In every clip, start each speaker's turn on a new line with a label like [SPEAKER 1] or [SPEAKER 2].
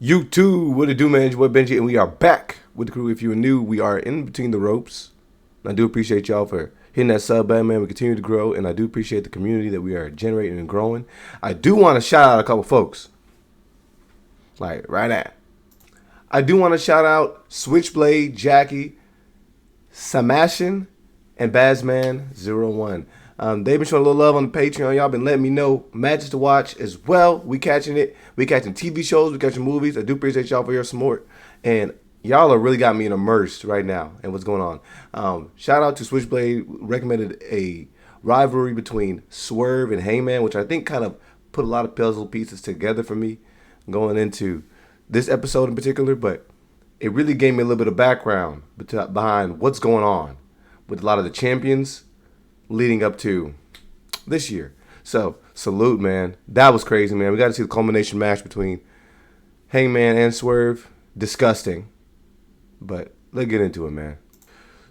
[SPEAKER 1] YouTube, what it do, man? It's your boy Benji, and we are back with the crew. If you are new, we are in between the ropes. And I do appreciate y'all for hitting that sub button, man. We continue to grow, and I do appreciate the community that we are generating and growing. I do want to shout out a couple folks, like right now. I do want to shout out Switchblade, Jackie, Samashin, and Bazman01. They've been showing a little love on the Patreon. Y'all been letting me know matches to watch as well. We catching it. We catching TV shows. We catching movies. I do appreciate y'all for your support. And y'all have really got me immersed right now in what's going on. Shout out to Switchblade. Recommended a rivalry between Swerve and Hangman, which I think kind of put a lot of puzzle pieces together for me going into this episode in particular. But it really gave me a little bit of background behind what's going on with a lot of the champions leading up to this year. So, salute, man. That was crazy, man. We got to see the culmination match between Hangman and Swerve. Disgusting. But let's get into it, man.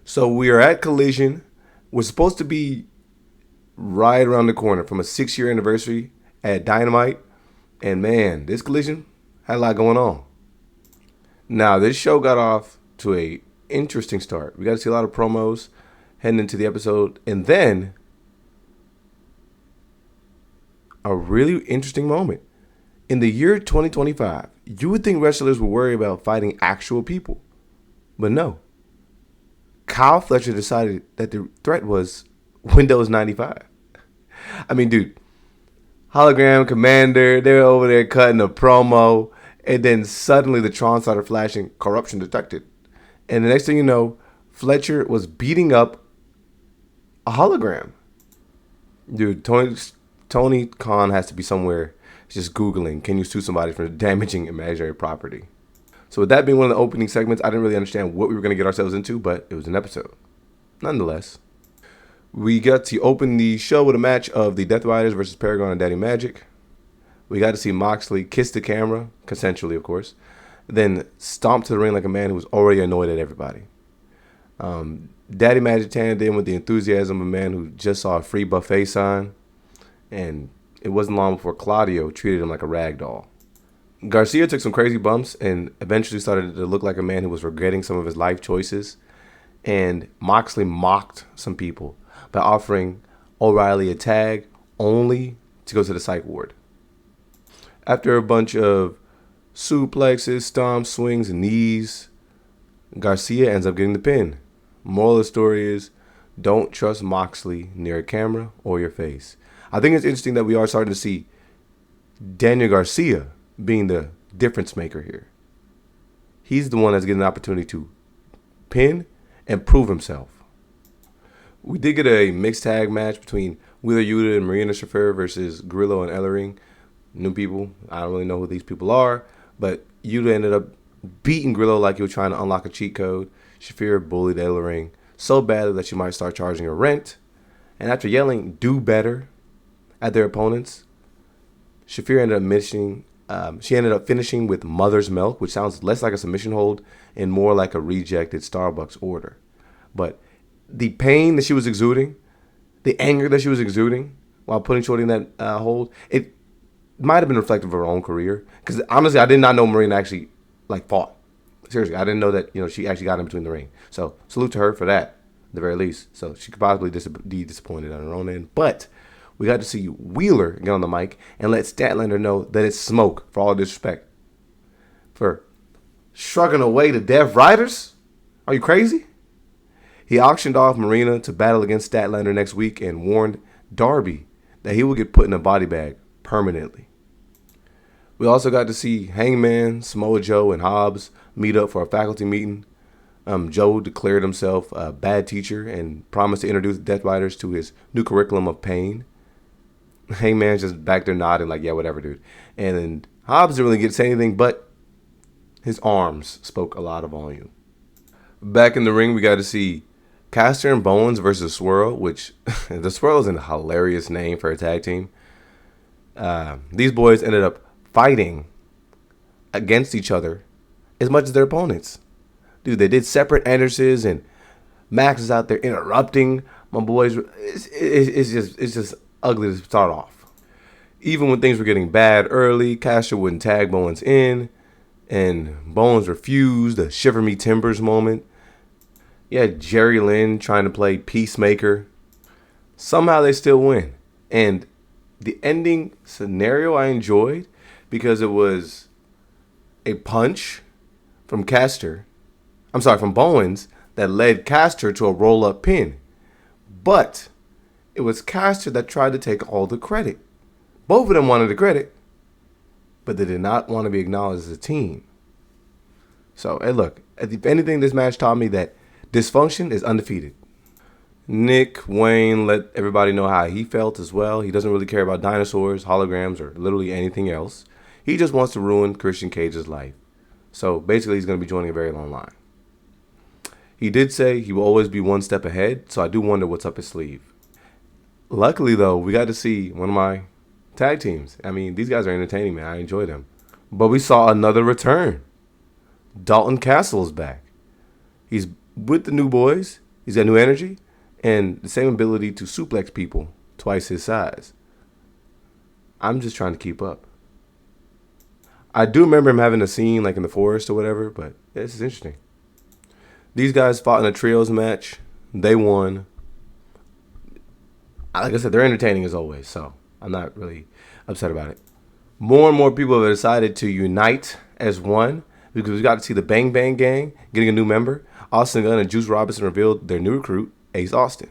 [SPEAKER 1] So, we are at Collision. We're supposed to be right around the corner from a 6-year anniversary at Dynamite. And, man, this Collision had a lot going on. Now, this show got off to a interesting start. We got to see a lot of promos heading into the episode, and then a really interesting moment. In the year 2025, you would think wrestlers would worry about fighting actual people, but no. Kyle Fletcher decided that the threat was Windows 95. I mean, dude, Hologram Commander, they're over there cutting a promo, and then suddenly the Tron started flashing corruption detected. And the next thing you know, Fletcher was beating up a hologram. Dude, Tony Khan has to be somewhere just Googling, can you sue somebody for damaging imaginary property? So with that being one of the opening segments, I didn't really understand what we were going to get ourselves into, but it was an episode. Nonetheless, we got to open the show with a match of the Death Riders versus Paragon and Daddy Magic. We got to see Moxley kiss the camera, consensually of course, then stomp to the ring like a man who was already annoyed at everybody. Daddy Magic tanned in with the enthusiasm of a man who just saw a free buffet sign, and it wasn't long before Claudio treated him like a rag doll. Garcia took some crazy bumps and eventually started to look like a man who was regretting some of his life choices, and Moxley mocked some people by offering O'Reilly a tag only to go to the psych ward. After a bunch of suplexes, stomps, swings, and knees, Garcia ends up getting the pin. Moral of the story is, don't trust Moxley near a camera or your face. I think it's interesting that we are starting to see Daniel Garcia being the difference maker here. He's the one that's getting the opportunity to pin and prove himself. We did get a mixed tag match between Wheeler Yuta and Marina Shafir versus Grillo and Ellering. New people. I don't really know who these people are, but Yuta ended up beating Grillo like he was trying to unlock a cheat code. Shafir bullied Ellering so badly that she might start charging her rent. And after yelling, do better at their opponents, Shafir ended up finishing with Mother's Milk, which sounds less like a submission hold and more like a rejected Starbucks order. But the pain that she was exuding, the anger that she was exuding while putting Shorty in that hold, it might have been reflective of her own career. Because honestly, I did not know Marina actually fought. Seriously, I didn't know that she actually got in between the ring. So salute to her for that, at the very least. So she could possibly be disappointed on her own end. But we got to see Wheeler get on the mic and let Statlander know that it's smoke, for all disrespect, for shrugging away the Death Riders. Are you crazy? He auctioned off Marina to battle against Statlander next week and warned Darby that he would get put in a body bag permanently. We also got to see Hangman, Samoa Joe, and Hobbs meet up for a faculty meeting. Joe declared himself a bad teacher and promised to introduce Death Riders to his new curriculum of pain. Hangman's just back there nodding like, yeah, whatever, dude. And then Hobbs didn't really get to say anything, but his arms spoke a lot of volume. Back in the ring, we got to see Caster and Bowens versus Swirl, which the Swirl is a hilarious name for a tag team. These boys ended up fighting against each other as much as their opponents. Dude, they did separate entrances, and Max is out there interrupting my boys. It's just ugly to start off. Even when things were getting bad early, Caster wouldn't tag Bowens in. And Bones refused the Shiver Me Timbers moment. You had Jerry Lynn trying to play peacemaker. Somehow they still win. And the ending scenario I enjoyed because it was a punch from from Bowens that led Caster to a roll-up pin. But it was Caster that tried to take all the credit. Both of them wanted the credit, but they did not want to be acknowledged as a team. So, hey, look, if anything, this match taught me that Dysfunction is undefeated. Nick Wayne let everybody know how he felt as well. He doesn't really care about dinosaurs, holograms, or literally anything else. He just wants to ruin Christian Cage's life. So basically, he's going to be joining a very long line. He did say he will always be one step ahead, so I do wonder what's up his sleeve. Luckily, though, we got to see one of my tag teams. I mean, these guys are entertaining, man. I enjoy them. But we saw another return. Dalton Castle is back. He's with the new boys. He's got new energy and the same ability to suplex people twice his size. I'm just trying to keep up. I do remember him having a scene like in the forest or whatever, but this is interesting. These guys fought in a trios match. They won. Like I said, they're entertaining as always, so I'm not really upset about it. More and more people have decided to unite as one because we got to see the Bang Bang Gang getting a new member. Austin Gunn and Juice Robinson revealed their new recruit, Ace Austin.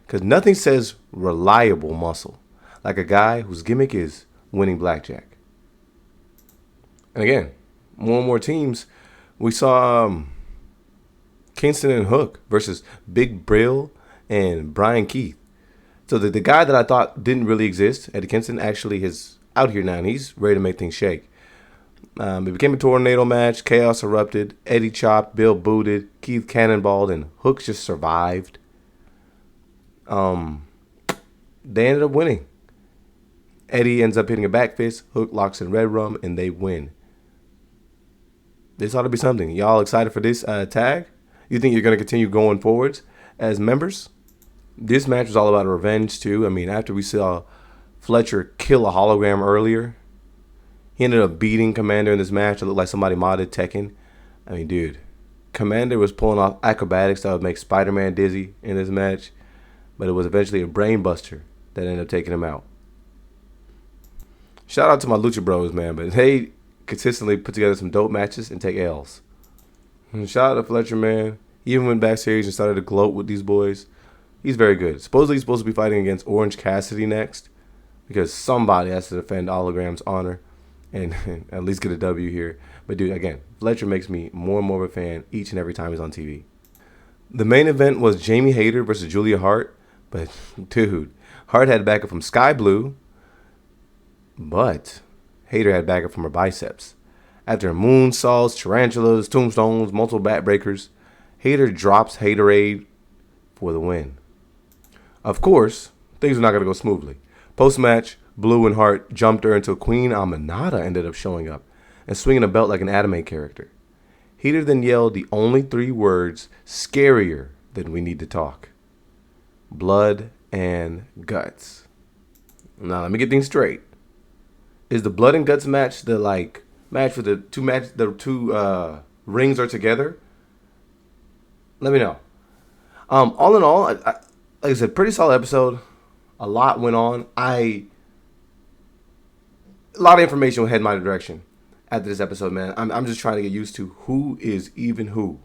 [SPEAKER 1] Because nothing says reliable muscle like a guy whose gimmick is winning blackjack. And again, more and more teams. We saw Kingston and Hook versus Big Brill and Brian Keith. So the guy that I thought didn't really exist, Eddie Kingston, actually is out here now, and he's ready to make things shake. It became a tornado match. Chaos erupted. Eddie chopped. Bill booted. Keith cannonballed, and Hook just survived. They ended up winning. Eddie ends up hitting a back fist. Hook locks in Red Rum, and they win. This ought to be something. Y'all excited for this tag? You think you're going to continue going forwards as members? This match was all about revenge, too. I mean, after we saw Fletcher kill a hologram earlier, he ended up beating Commander in this match. It looked like somebody modded Tekken. I mean, dude, Commander was pulling off acrobatics that would make Spider-Man dizzy in this match, but it was eventually a brain buster that ended up taking him out. Shout out to my Lucha Bros, man, but they consistently put together some dope matches and take L's. And shout out to Fletcher, man. He even went backstage and started to gloat with these boys. He's very good. Supposedly he's supposed to be fighting against Orange Cassidy next because somebody has to defend Hologram's honor and at least get a W here. But, dude, again, Fletcher makes me more and more of a fan each and every time he's on TV. The main event was Jamie Hayter versus Julia Hart. But, dude, Hart had backup from Sky Blue, but Hayter had backup from her biceps. After moonsaults, tarantulas, tombstones, multiple backbreakers, Hayter drops Haterade for the win. Of course, things were not going to go smoothly. Post-match, Blue and Hart jumped her until Queen Aminata ended up showing up and swinging a belt like an anime character. Hayter then yelled the only 3 words scarier than we need to talk. Blood and guts. Now, let me get things straight. Is the blood and guts match the match where the two rings are together? Let me know. All in all, like I said, pretty solid episode. A lot went on. A lot of information will head my direction after this episode, man. I'm just trying to get used to who is even who.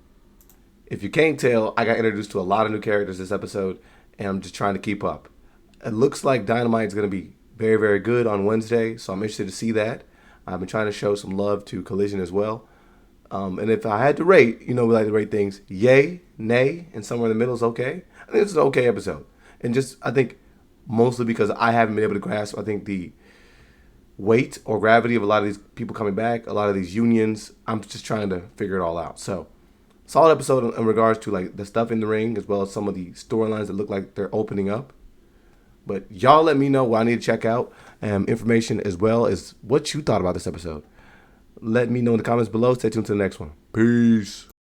[SPEAKER 1] If you can't tell, I got introduced to a lot of new characters this episode, and I'm just trying to keep up. It looks like Dynamite is going to be very, very good on Wednesday, so I'm interested to see that. I've been trying to show some love to Collision as well. And if I had to rate, we like to rate things yay, nay, and somewhere in the middle is okay. I think it's an okay episode. And just, I think, mostly because I haven't been able to grasp, I think, the weight or gravity of a lot of these people coming back, a lot of these unions. I'm just trying to figure it all out. So, solid episode in regards to like the stuff in the ring, as well as some of the storylines that look like they're opening up. But y'all let me know what I need to check out, information as well as what you thought about this episode. Let me know in the comments below. Stay tuned to the next one. Peace.